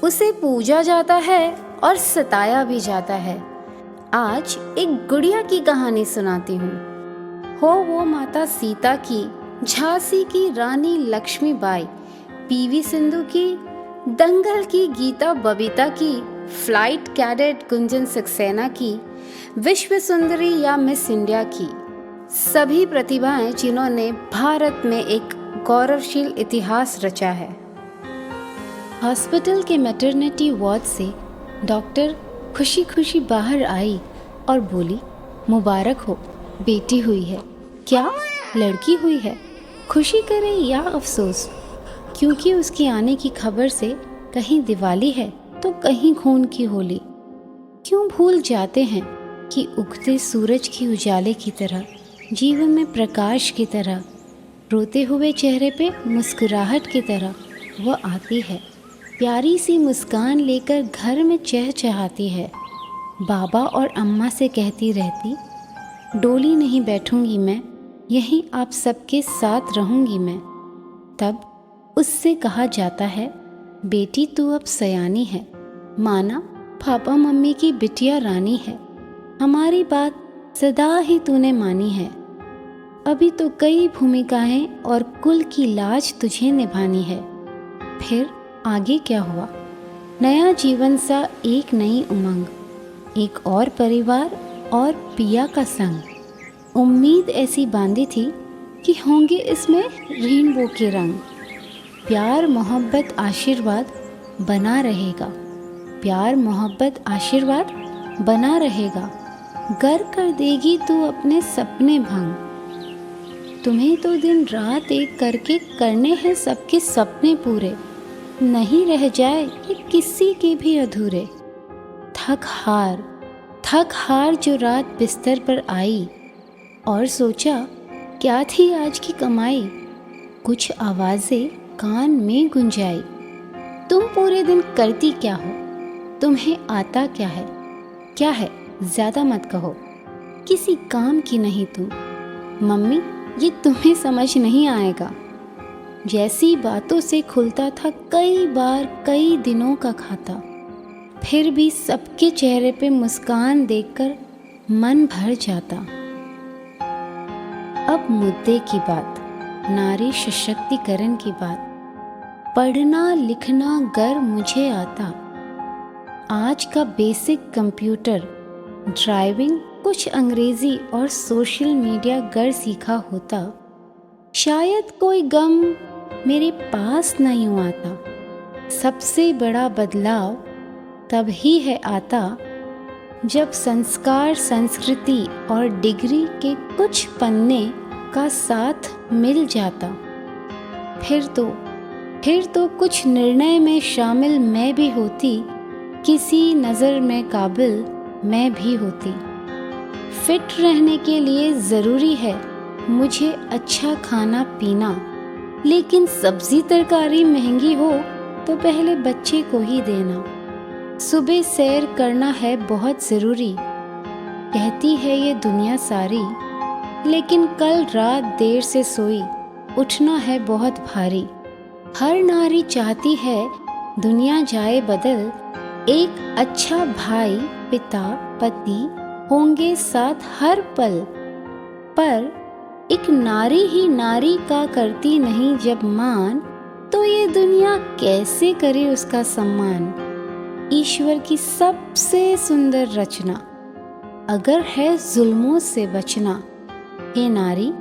उसे पूजा जाता है और सताया भी जाता है। आज एक गुड़िया की कहानी सुनाती हूँ। हो वो माता सीता की, झांसी की रानी लक्ष्मीबाई, पीवी सिंधु की, दंगल की गीता बबीता की, फ्लाइट कैडेट गुंजन सक्सेना की, विश्व सुंदरी या मिस इंडिया की, सभी प्रतिभाएं जिन्होंने भारत में एक गौरवशील इतिहास रचा है। हॉस्पिटल के मैटरनिटी वार्ड से डॉक्टर खुशी खुशी बाहर आई और बोली, मुबारक हो, बेटी हुई है। क्या? लड़की हुई है? खुशी करे या अफसोस? क्योंकि उसकी आने की खबर से कहीं दिवाली है तो कहीं खून की होली। क्यों भूल जाते हैं कि उगते सूरज की उजाले की तरह, जीवन में प्रकाश की तरह, रोते हुए चेहरे पे मुस्कुराहट की तरह वह आती है, प्यारी सी मुस्कान लेकर घर में चहचहाती है। बाबा और अम्मा से कहती रहती, डोली नहीं बैठूंगी मैं, यहीं आप सबके साथ रहूंगी मैं। तब उससे कहा जाता है, बेटी तू अब सयानी है, माना पापा मम्मी की बिटिया रानी है, हमारी बात सदा ही तूने मानी है। अभी तो कई भूमिकाएं और कुल की लाज तुझे निभानी है। फिर आगे क्या हुआ? नया जीवन सा, एक नई उमंग, एक और परिवार और पिया का संग। उम्मीद ऐसी बांधी थी कि होंगे इसमें रेनबो के रंग। प्यार मोहब्बत आशीर्वाद बना रहेगा, प्यार मोहब्बत आशीर्वाद बना रहेगा। गर कर देगी तू अपने सपने भंग। तुम्हें तो दिन रात एक करके करने हैं सबके सपने पूरे, नहीं रह जाए ये किसी के भी अधूरे। थक हार जो रात बिस्तर पर आई और सोचा क्या थी आज की कमाई। कुछ आवाजें कान में गुंजाई, तुम पूरे दिन करती क्या हो, तुम्हें आता क्या है? क्या है ज्यादा मत कहो, किसी काम की नहीं तुम। मम्मी ये तुम्हें समझ नहीं आएगा। जैसी बातों से खुलता था कई बार कई दिनों का खाता, फिर भी सबके चेहरे पे मुस्कान देखकर मन भर जाता। अब मुद्दे की बात, नारी सशक्तिकरण की बात। पढ़ना लिखना गर मुझे आता, आज का बेसिक कंप्यूटर, ड्राइविंग, कुछ अंग्रेजी और सोशल मीडिया गर सीखा होता, शायद कोई गम मेरे पास न यूं आता। सबसे बड़ा बदलाव तब ही है आता जब संस्कार, संस्कृति और डिग्री के कुछ पन्ने का साथ मिल जाता। फिर तो कुछ निर्णय में शामिल मैं भी होती, किसी नज़र में काबिल मैं भी होती। फिट रहने के लिए ज़रूरी है मुझे अच्छा खाना पीना, लेकिन सब्जी तरकारी महंगी हो तो पहले बच्चे को ही देना। सुबह सैर करना है बहुत ज़रूरी, कहती है ये दुनिया सारी, लेकिन कल रात देर से सोई, उठना है बहुत भारी। हर नारी चाहती है दुनिया जाए बदल, एक अच्छा भाई, पिता, पति होंगे साथ हर पल। पर एक नारी ही नारी का करती नहीं जब मान, तो ये दुनिया कैसे करे उसका सम्मान। ईश्वर की सबसे सुंदर रचना, अगर है जुल्मों से बचना। हे नारी,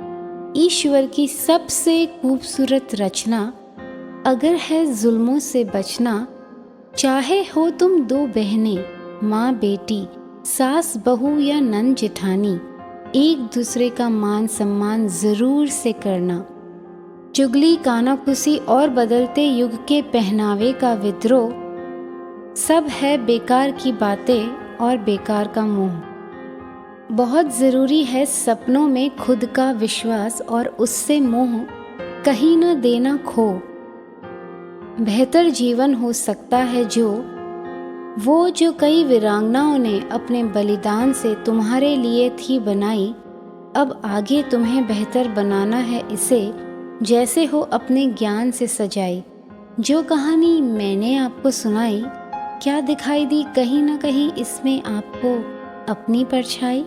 ईश्वर की सबसे खूबसूरत रचना, अगर है जुल्मों से बचना। चाहे हो तुम दो बहनें, माँ बेटी, सास बहू या नन जेठानी, एक दूसरे का मान सम्मान जरूर से करना। चुगली, कानाफूसी और बदलते युग के पहनावे का विद्रोह, सब है बेकार की बातें और बेकार का मोह। बहुत ज़रूरी है सपनों में खुद का विश्वास और उससे मोह कहीं न देना खो। बेहतर जीवन हो सकता है जो कई वीरांगनाओं ने अपने बलिदान से तुम्हारे लिए थी बनाई। अब आगे तुम्हें बेहतर बनाना है इसे, जैसे हो अपने ज्ञान से सजाई, जो कहानी मैंने आपको सुनाई, क्या दिखाई दी कहीं ना कहीं इसमें आपको अपनी परछाई?